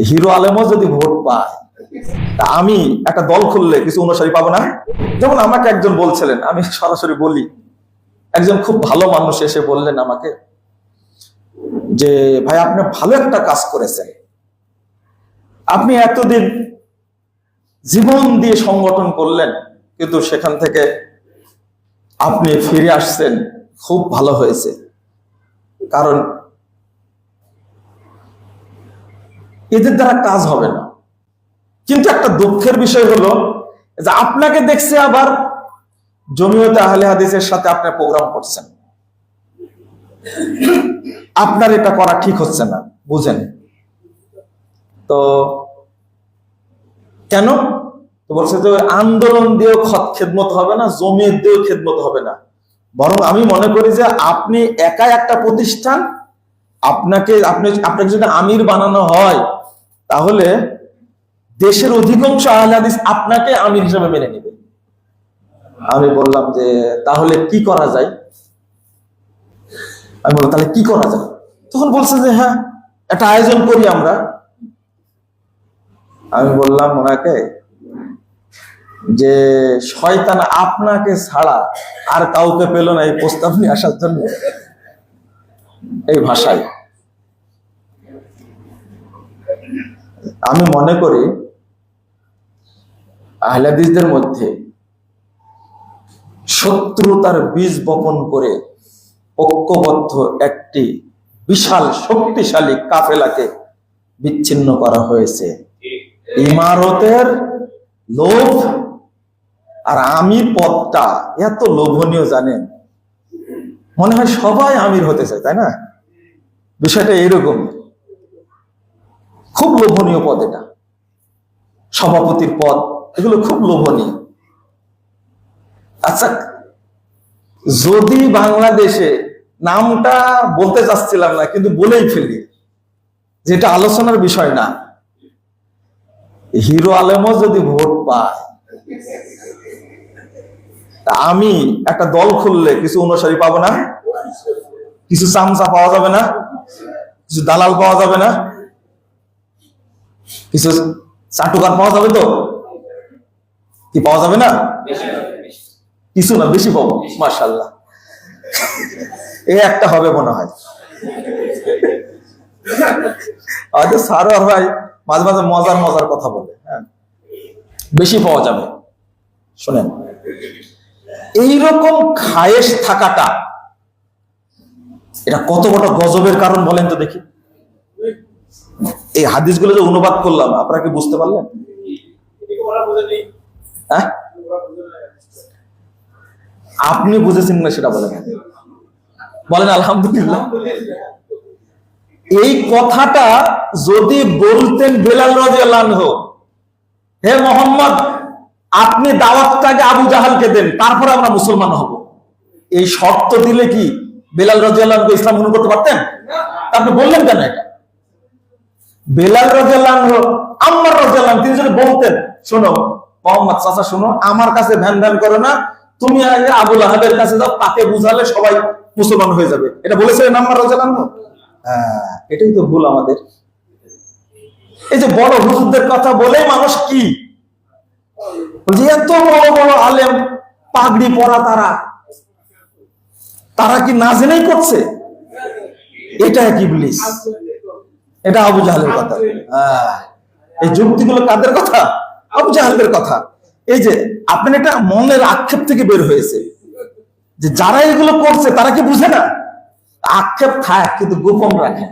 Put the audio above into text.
Hero আলমও যদি vote পায়, তা আমি একটা দল খুললে কিছু অনুসারী পাবো না? যেমন আমাকে একজন বলছিলেন, আমি সরাসরি বলি, একজন খুব ভালো মানুষ এসে বললেন আমাকে যে ভাই আপনি ভালো একটা কাজ করেছেন, আপনি এতদিন জীবন দিয়ে সংগঠন করলেন কিন্তু সেখান থেকে আপনি ফিরে আসছেন, খুব ভালো হয়েছে। কারণ এদের দ্বারা কাজ হবে না। কিন্তু একটা দুঃখের বিষয় হলো যে আপনাকে দেখছে আবার জমিয়তে আহলে হাদিসের সাথে আপনার প্রোগ্রাম করছেন, আপনার এটা করা ঠিক হচ্ছে না, বুঝেন তো? কেন? তো বলছে যে আন্দোলন দিয়েও খেদমত হবে না, জমিয়ত দিয়েও খেদমত হবে না, বরং আমি মনে করি যে আপনি একাই একটা প্রতিষ্ঠান, আপনাকে যদি আমির বানানো হয় তাহলে দেশের অধিকাংশ আহলে হাদিস আপনাকে আমির হিসেবে মেনে নেবে। আমি বললাম যে তাহলে কি করা যায়? আমি বললাম তাহলে কি করা যায়? তখন বলছে যে হ্যাঁ একটা আয়োজন করি আমরা। আমি বললাম ওনাকে যে শয়তান আপনাকে ছাড়া আর কাউকে পেল না এই প্রস্তাব নিয়ে আসার জন্য, এই ভাষায়। আমি মনে করি আহলে হাদিসদের মধ্যে শত্রুতার বীজ বপন করে ঐক্যবদ্ধ একটি বিশাল শক্তিশালী কাফেলাকে বিচ্ছিন্ন করা হয়েছে ইমারতের লোভ। আর আমির পদটা এত লোভনীয় জানেন, মনে হয় সবাই আমির হতে চায়, তাই না? বিষয়টা এরকম, খুব লোভনীয় পদ এটা, সভাপতির পদ, এগুলো খুব লোভনীয়। আচ্ছা, যদি বাংলাদেশে, নামটা বলতে চাচ্ছিলাম না কিন্তু বলেই ফেলি, যেটা আলোচনার বিষয় না, হিরো আলমও যদি ভোট পায়, তা আমি একটা দল খুললে কিছু অনুসারী পাবো না? কিছু চামচা পাওয়া যাবে না? কিছু দালাল পাওয়া যাবে না? কিছু চাটুকার পাওয়া যাবে তো? কি পাওয়া যাবে না? কিছু না, বেশি পাবো মাশাআল্লাহ। এই একটা হবে মনে হয়। হয়তো সারোয়ার ভাই মাঝে মাঝে মজার মজার কথা বলে, হ্যাঁ বেশি পাওয়া যাবে। শোনেন, এইরকম খায়েশ থাকাটা এটা কত বড় গজবের কারণ বলেন তো দেখি। এই হাদিসগুলো যে অনুবাদ করলাম, আপনারা কি বুঝতে পারলেন? হ্যাঁ, আপনি বুঝেছেন না সেটা বলেন, বলেন আলহামদুলিল্লাহ। এই কথাটা যদি বলতেন বেলাল রাদিয়াল্লাহু আনহু, হে মোহাম্মদ আপনি দাওয়াতটাকে আবু জাহালকে দেন, তারপর আমরা মুসলমান হব, এই শর্ত দিলে কি বেলাল রাদিয়াল্লাহু আনহু ইসলাম গ্রহণ করতে পারতেন? আপনি বললেন কেন এটা? বেলাল রাদিয়াল্লাহু আনহু, আম্মার রাদিয়াল্লাহু আনহু, তিনি যদি বলতেন শোনো মোহাম্মদ চাচা শোনো, আমার কাছে ধ্যান ধ্যান করো না, তুমি আবু লাহাবের কাছে যাও, তাকে বুঝালে সবাই মুসলমান হয়ে যাবে, এটা বলেছিলেন আম্মার রাদিয়াল্লাহু আনহু? এটাই তো ভুল আমাদের। এই যে বড় হুজুরদের কথা বলে মানুষ কি বলছে, এত বড় বড় আলেম পাগড়ি পরা, তারা কি না জেনেই করছে? এটা কি ইবলিস, এটা আবু জাহালের কথা। এই যুক্তিগুলো কাদের কথা? আবু জাহালের কথা। এই যে আপনার এটা মনের আক্ষেপ থেকে বের হয়েছে যে যারা এগুলো করছে তারা কি বুঝে না? আক্ষেপ থাক কিন্তু গোপন রাখেন।